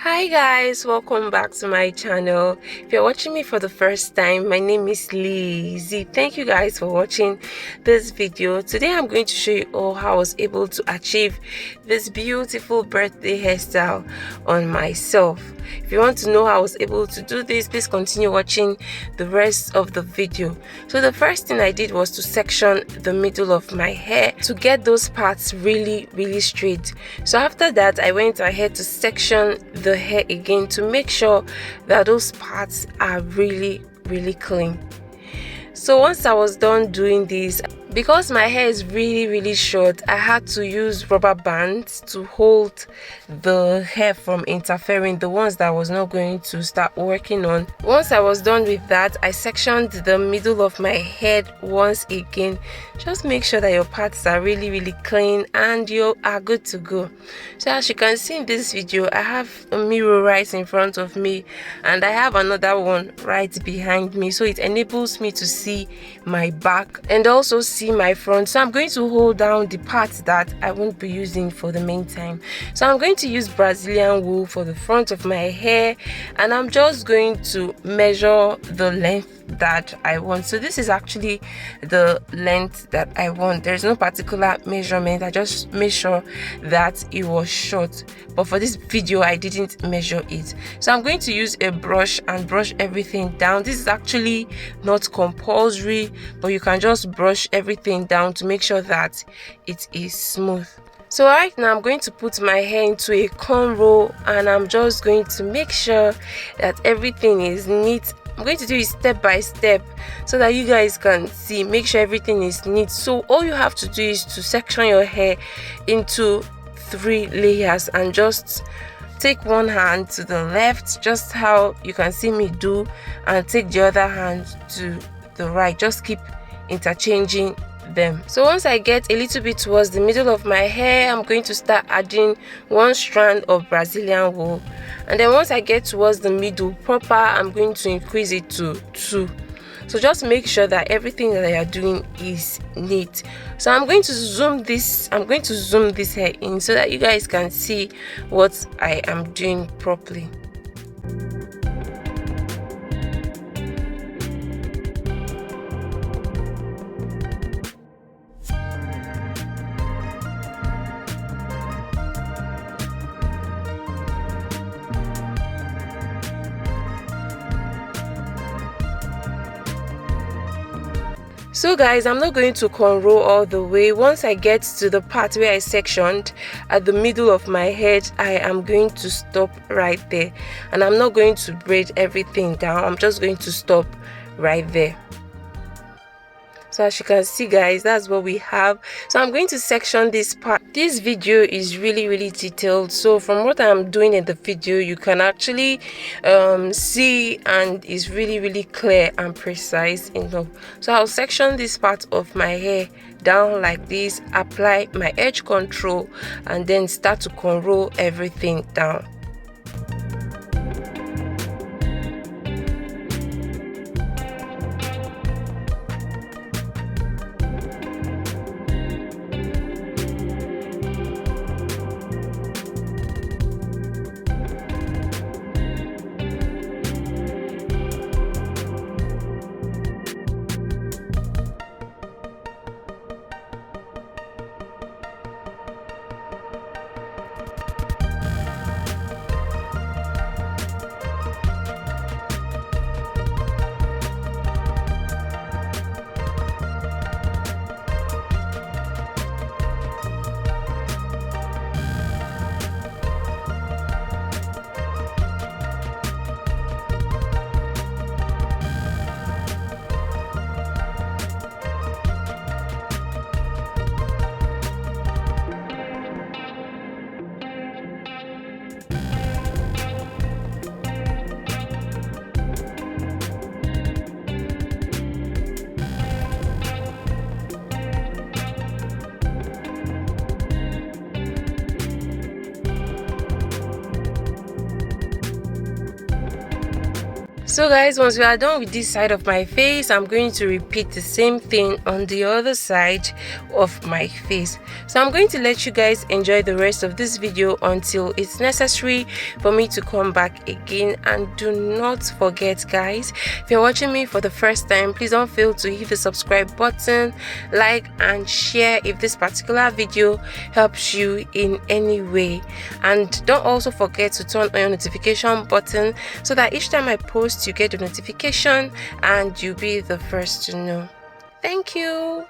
Hi guys, welcome back to my channel. If you're watching me for the first time, my name is Lizzie. Thank you guys for watching this video. Today I'm going to show you all how I was able to achieve this beautiful birthday hairstyle on myself. If you want to know how I was able to do this, please continue watching the rest of the video. So the first thing I did was to section the middle of my hair to get those parts really straight. So after that, I went ahead to section the hair again to make sure that those parts are really clean. So once I was done doing this, because my hair is really short, I had to use rubber bands to hold the hair from interfering, the ones that I was not going to start working on. Once I was done with that, I sectioned the middle of my head once again. Just make sure that your parts are really clean and you are good to go. So as you can see in this video, I have a mirror right in front of me and I have another one right behind me, so it enables me to see my back and also see my front. So I'm going to hold down the parts that I won't be using for the meantime. So I'm going to use Brazilian wool for the front of my hair, and I'm just going to measure the length that I want. So this is actually the length that I want. There's no particular measurement. I just made sure that it was short, but for this video I didn't measure it. So I'm going to use a brush and brush everything down. This is actually not compulsory, but you can just brush everything down to make sure that it is smooth. So right now I'm going to put my hair into a cornrow and I'm just going to make sure that everything is neat. I'm going to do it step by step so that you guys can see, make sure everything is neat. So all you have to do is to section your hair into 3 layers and just take one hand to the left, just how you can see me do, and take the other hand to the right. Just keep interchanging them. So once I get a little bit towards the middle of my hair, I'm going to start adding 1 strand of Brazilian wool, and then once I get towards the middle proper, I'm going to increase it to 2. So just make sure that everything that you are doing is neat. So I'm going to zoom this hair in so that you guys can see what I am doing properly. So guys, I'm not going to cornrow all the way. Once I get to the part where I sectioned at the middle of my head, I am going to stop right there, and I'm not going to braid everything down. I'm just going to stop right there. So as you can see guys, that's what we have. So I'm going to section this part. This video is really detailed, so from what I'm doing in the video, you can actually see, and is really clear and precise enough. So I'll section this part of my hair down like this, apply my edge control, and then start to cornrow everything down. So guys, once we are done with this side of my face, I'm going to repeat the same thing on the other side of my face. So I'm going to let you guys enjoy the rest of this video until it's necessary for me to come back again. And do not forget guys, if you're watching me for the first time, please don't fail to hit the subscribe button, like and share if this particular video helps you in any way. And don't also forget to turn on your notification button so that each time I post you get a notification and you'll be the first to know. Thank you.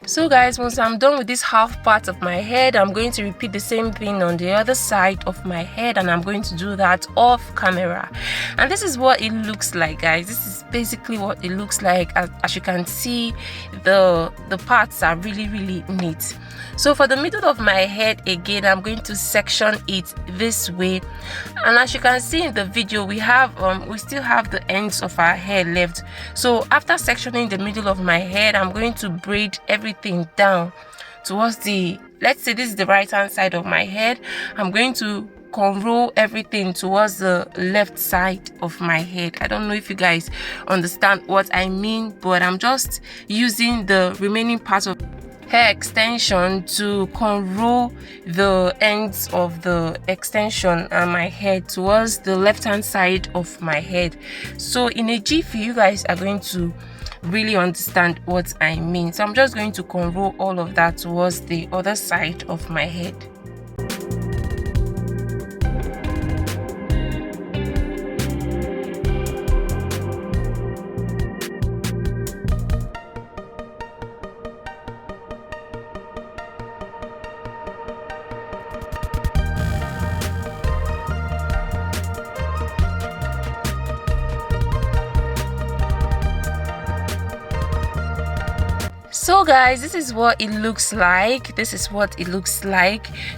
So guys, once I'm done with this half part of my head, I'm going to repeat the same thing on the other side of my head, and I'm going to do that off camera. And this is what it looks like, guys. This is basically what it looks like. As you can see, the parts are really neat. So for the middle of my head, again, I'm going to section it this way. And as you can see in the video, we still have the ends of our hair left. So after sectioning the middle of my head, I'm going to braid everything down towards the, let's say this is the right hand side of my head. I'm going to cornrow everything towards the left side of my head. I don't know if you guys understand what I mean, but I'm just using the remaining part of hair extension to cornrow the ends of the extension on my head towards the left hand side of my head. So in a jiffy, you guys are going to really understand what I mean. So I'm just going to cornrow all of that towards the other side of my head. So guys, this is what it looks like.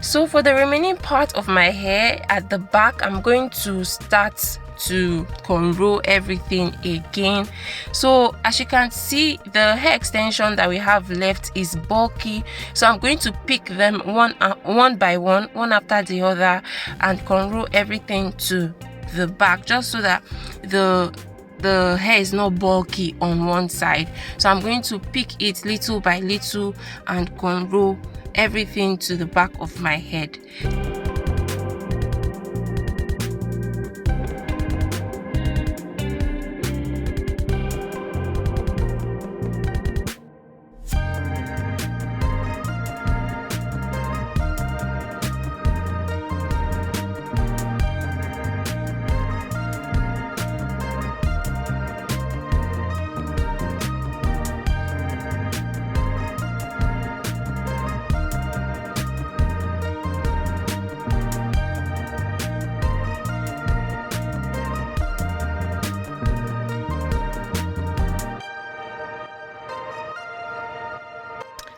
So for the remaining part of my hair at the back, I'm going to start to cornrow everything again. So as you can see, the hair extension that we have left is bulky, so I'm going to pick them one by one after the other, and cornrow everything to the back, just so that the hair is not bulky on one side. So I'm going to pick it little by little and cornrow everything to the back of my head.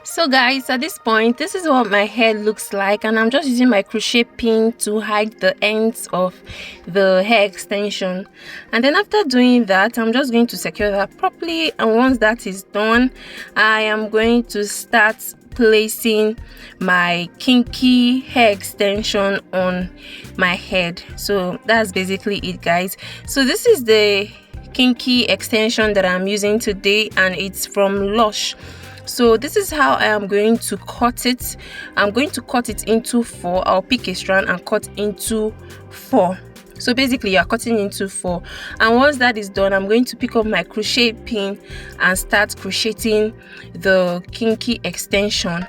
So guys, at this point, this is what my hair looks like, and I'm just using my crochet pin to hide the ends of the hair extension. And then after doing that, I'm just going to secure that properly, and once that is done, I am going to start placing my kinky hair extension on my head. So that's basically it, guys. So this is the kinky extension that I'm using today, and it's from Lush. So this is how I am going to cut it. I'm going to cut it into 4. I'll pick a strand and cut into 4. So basically you're cutting into 4, and once that is done, I'm going to pick up my crochet pin and start crocheting the kinky extension.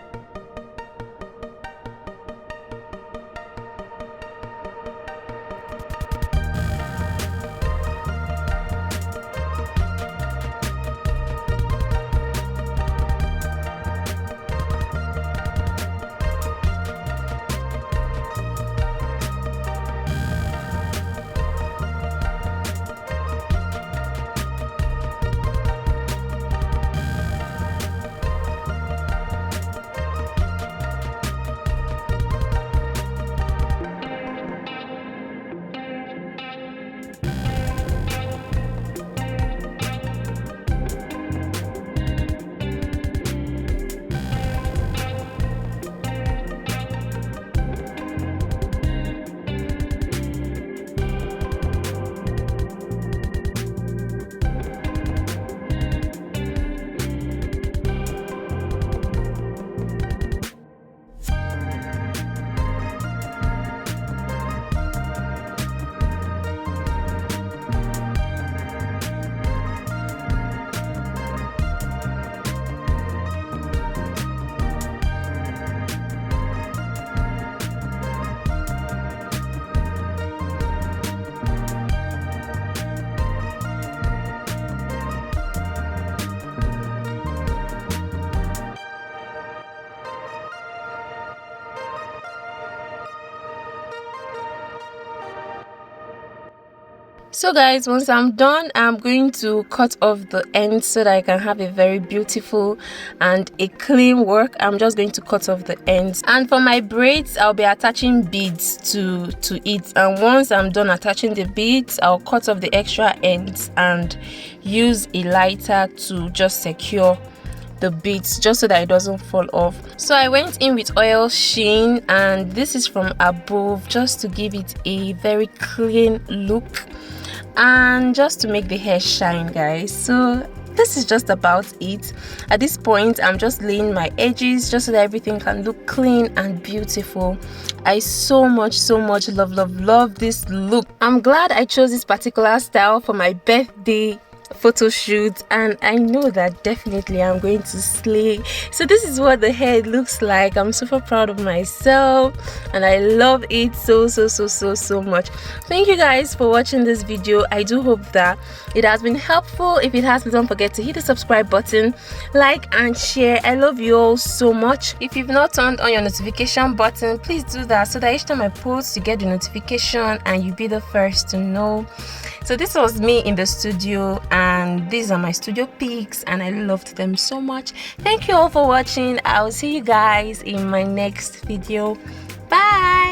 So guys, once I'm done, I'm going to cut off the ends so that I can have a very beautiful and a clean work. I'm just going to cut off the ends, and for my braids I'll be attaching beads to it, and once I'm done attaching the beads, I'll cut off the extra ends and use a lighter to just secure the beads just so that it doesn't fall off. So I went in with oil sheen, and this is from above just to give it a very clean look and just to make the hair shine, guys. So this is just about it. At this point I'm just laying my edges just so that everything can look clean and beautiful. I so much love this look. I'm glad I chose this particular style for my birthday photo shoot, and I know that definitely I'm going to slay. So this is what the hair looks like. I'm super proud of myself and I love it so much. Thank you guys for watching this video. I do hope that it has been helpful. If it has, don't forget to hit the subscribe button, like and share. I love you all so much. If you've not turned on your notification button, please do that so that each time I post you get the notification and you'll be the first to know. So this was me in the studio, and these are my studio pics, and I loved them so much. Thank you all for watching. I'll see you guys in my next video. Bye.